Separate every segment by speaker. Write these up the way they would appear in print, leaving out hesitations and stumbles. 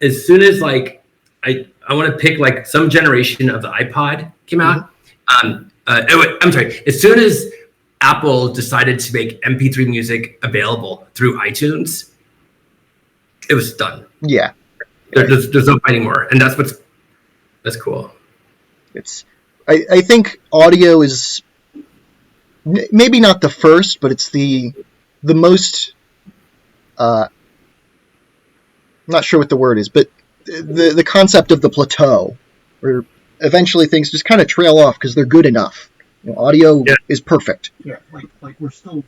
Speaker 1: as soon as like I want to pick like some generation of the iPod came out. I'm sorry. As soon as Apple decided to make MP3 music available through iTunes, it was done.
Speaker 2: Yeah.
Speaker 1: There's no fighting more, and that's cool.
Speaker 2: I think audio is maybe not the first, but it's the most. I'm not sure what the word is, but the concept of the plateau, where eventually things just kind of trail off because they're good enough. You know, audio is perfect.
Speaker 3: Yeah, like we're still.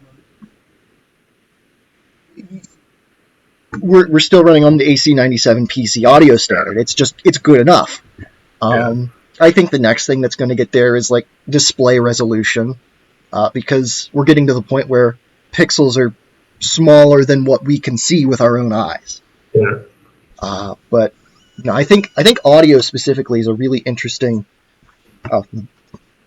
Speaker 2: We're still running on the AC97 PC audio standard. It's good enough. I think the next thing that's going to get there is like display resolution, because we're getting to the point where pixels are smaller than what we can see with our own eyes.
Speaker 1: Yeah.
Speaker 2: But you know, I think audio specifically is a really interesting.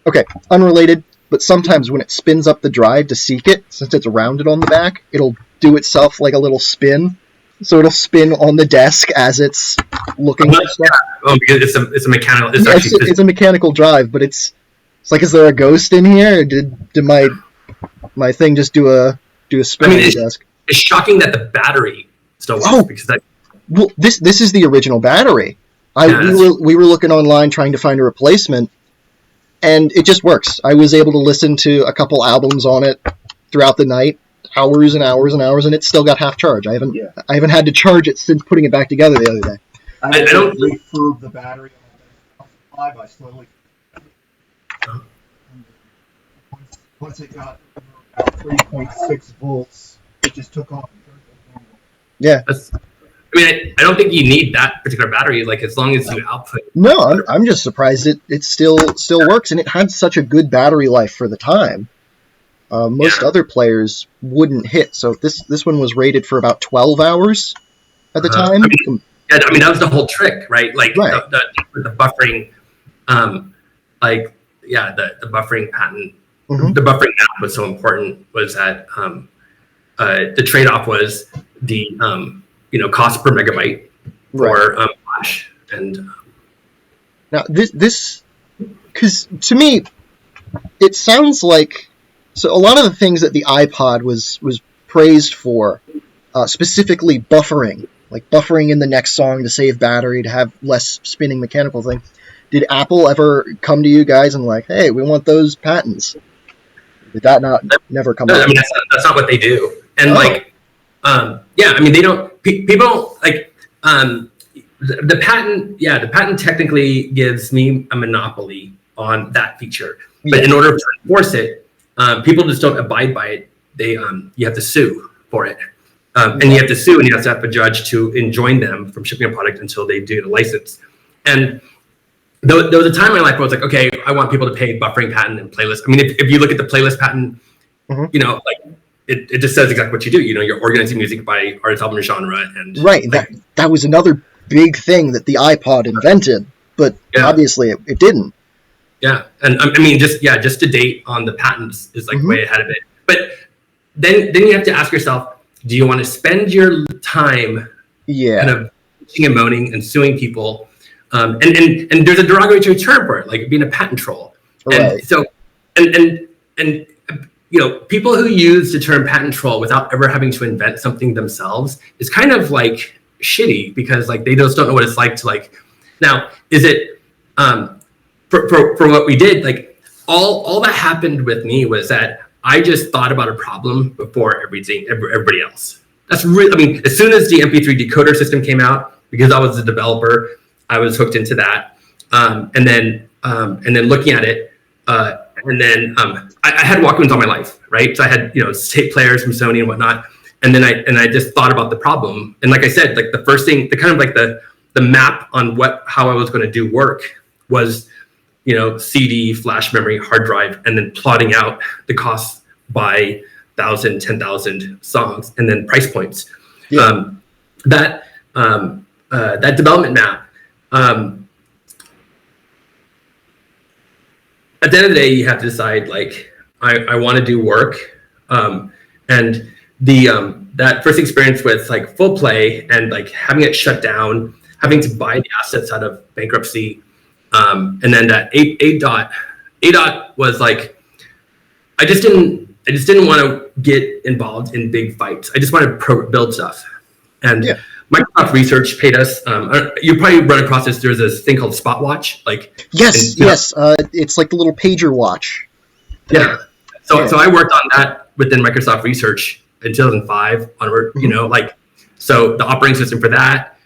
Speaker 2: Okay, unrelated, but sometimes when it spins up the drive to seek it, since it's rounded on the back, it'll do itself like a little spin. So it'll spin on the desk as it's looking for stuff.
Speaker 1: Oh, because it's a mechanical.
Speaker 2: It's a mechanical drive, but it's like, is there a ghost in here? Or did my thing just do a spin on the desk?
Speaker 1: It's shocking that the battery still works because that.
Speaker 2: Well, this is the original battery. We were looking online trying to find a replacement, and it just works. I was able to listen to a couple albums on it throughout the night. Hours and hours and hours, and it's still got half charge. I haven't had to charge it since putting it back together the other day.
Speaker 3: I don't refurb the battery on I slowly. Once it got about 3.6 volts, it just took off.
Speaker 2: Yeah.
Speaker 1: I don't think you need that particular battery. Like, as long as you output.
Speaker 2: No, I'm just surprised it still works, and it had such a good battery life for the time. Most other players wouldn't hit. So this one was rated for about 12 hours at the time.
Speaker 1: That was the whole trick, right? Like the buffering, the buffering patent, the buffering app was so important. Was that the trade-off was the cost per megabyte for flash, and
Speaker 2: now this because to me it sounds like. So a lot of the things that the iPod was praised for, specifically buffering, like buffering in the next song to save battery, to have less spinning mechanical thing. Did Apple ever come to you guys and like, hey, we want those patents? Did that never come up?
Speaker 1: That's not what they do. And they don't. People don't like the patent. Yeah, the patent technically gives me a monopoly on that feature, but in order to enforce it. People just don't abide by it. You have to sue for it, and you have to sue, and you have to have a judge to enjoin them from shipping a product until they do the license. And there was a time in my life where I was like, okay, I want people to pay buffering patent and playlist. I mean, if you look at the playlist patent, it just says exactly what you do. You're organizing music by artist, album, genre, and
Speaker 2: right. That was another big thing that the iPod invented, but obviously it didn't.
Speaker 1: Yeah, and just to date on the patents is like way ahead of it. But then you have to ask yourself, do you want to spend your time kind of bitching and moaning and suing people? And there's a derogatory term for it, like being a patent troll.
Speaker 2: Right.
Speaker 1: And so and people who use the term patent troll without ever having to invent something themselves is kind of like shitty, because like they just don't know what it's like to like. Now, is it for what we did, like all that happened with me was that I just thought about a problem before everybody else. That's really, as soon as the MP3 decoder system came out, because I was a developer, I was hooked into that. And then looking at it, I had Walkmans all my life, right? So I had, tape players from Sony and whatnot. And then I just thought about the problem. And like I said, like the first thing, the kind of like the map on how I was going to do work was, CD, flash memory, hard drive, and then plotting out the costs by 1,000, 10,000 songs, and then price points. Yeah. That development map. At the end of the day, you have to decide, like, I want to do work, and that first experience with like full play and like having it shut down, having to buy the assets out of bankruptcy. And then that ADOT was like, I just didn't want to get involved in big fights. I just wanted to build stuff. And Microsoft Research paid us. You probably run across this. There's this thing called Spotwatch. Like
Speaker 2: yes. It's like the little pager watch.
Speaker 1: Yeah. So I worked on that within Microsoft Research in 2005 onward. So the operating system for that,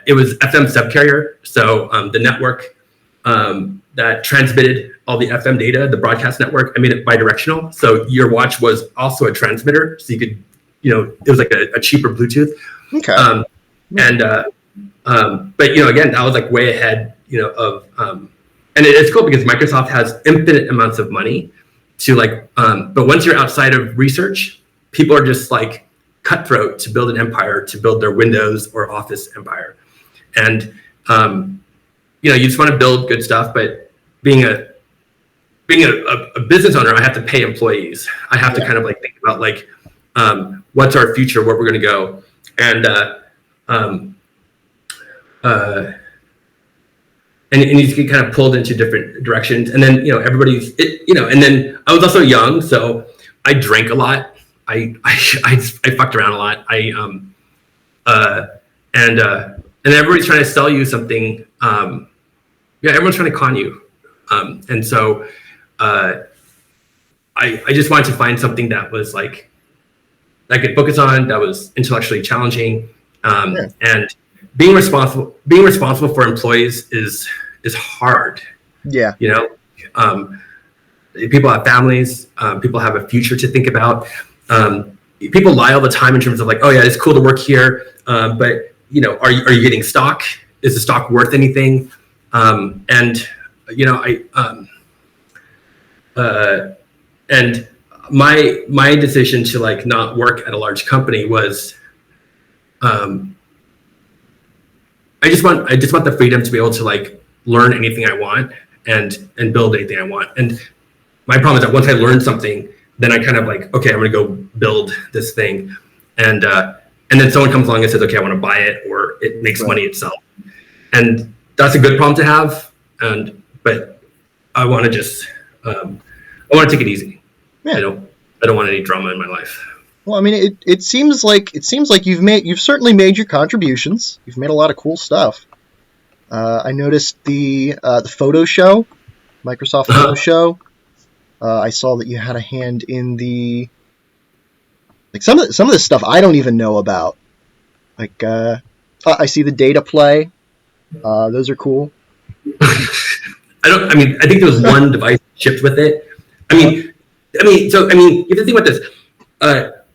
Speaker 1: it was FM subcarrier. So the network that transmitted all the FM data, the broadcast network, I made it bidirectional. So your watch was also a transmitter. So you could, it was like a cheaper Bluetooth.
Speaker 2: Okay.
Speaker 1: But again, that was like way ahead, of, and it's cool because Microsoft has infinite amounts of money to but once you're outside of research, people are just like cutthroat to build an empire, to build their Windows or Office empire. And, you just want to build good stuff, but being a business owner, I have to pay employees. I have to kind of think about what's our future, where we're going to go. And, and you get kind of pulled into different directions. And then, and then I was also young, so I drank a lot. I fucked around a lot. And everybody's trying to sell you something. Everyone's trying to con you. And so I just wanted to find something that was I could focus on, that was intellectually challenging. And being responsible for employees is hard. Yeah. People have families, people have a future to think about. People lie all the time in terms of oh yeah, it's cool to work here. But are you getting stock? Is the stock worth anything? And my decision to not work at a large company was, I just want the freedom to be able to learn anything I want and build anything I want. And my problem is that once I learn something, then I kind of okay, I'm going to go build this thing. And then someone comes along and says, okay, I want to buy it, or it makes money itself. And that's a good problem to have. But I want to just, I want to take it easy. Yeah. I don't want any drama in my life.
Speaker 2: Well, I mean, it seems like you've certainly made your contributions. You've made a lot of cool stuff. I noticed the photo show, Microsoft photo show. I saw that you had a hand in the some of this stuff I don't even know about. I see the data play. Those are cool.
Speaker 1: I think there was one device shipped with it. You have to think about this.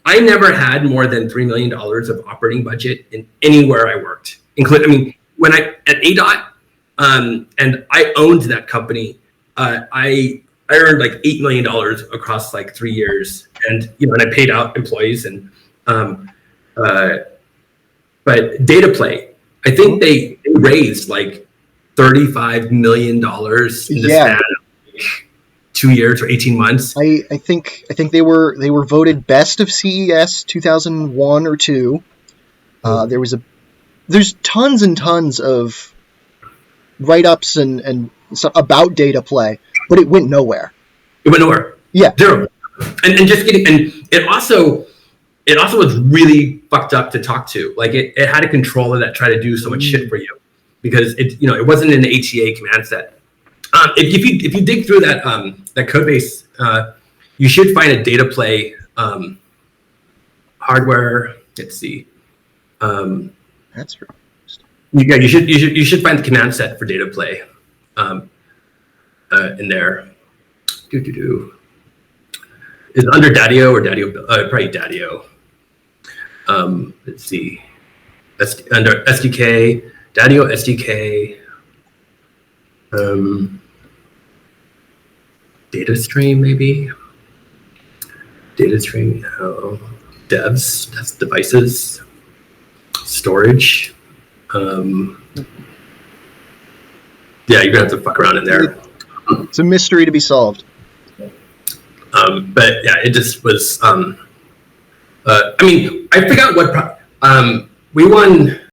Speaker 1: I never had more than $3 million of operating budget in anywhere I worked, including, when at ADOT, and I owned that company, I earned $8 million across 3 years, and and I paid out employees, and but Data Play, I think they raised $35 million in the span of 2 years or 18 months.
Speaker 2: I think they were voted best of CES 2001 or 2. There's tons and tons of write-ups and stuff about Data Play, but it went nowhere.
Speaker 1: Yeah, zero. And just kidding. And it also was really fucked up to talk to. It had a controller that tried to do so much shit for you, because it wasn't in the ATA command set. If you dig through that code base, you should find a Data Play hardware. Let's see.
Speaker 2: That's right.
Speaker 1: Yeah, you should find the command set for Data Play in there. Is it under Daddio or Daddio? Probably Daddio. Let's see. That's under SDK. Daddio SDK. Data stream, maybe. Data stream. Devs. That's devices. Storage. Yeah, you're gonna have to fuck around in there.
Speaker 2: It's a mystery to be solved.
Speaker 1: But yeah, it just was. I forgot what. We won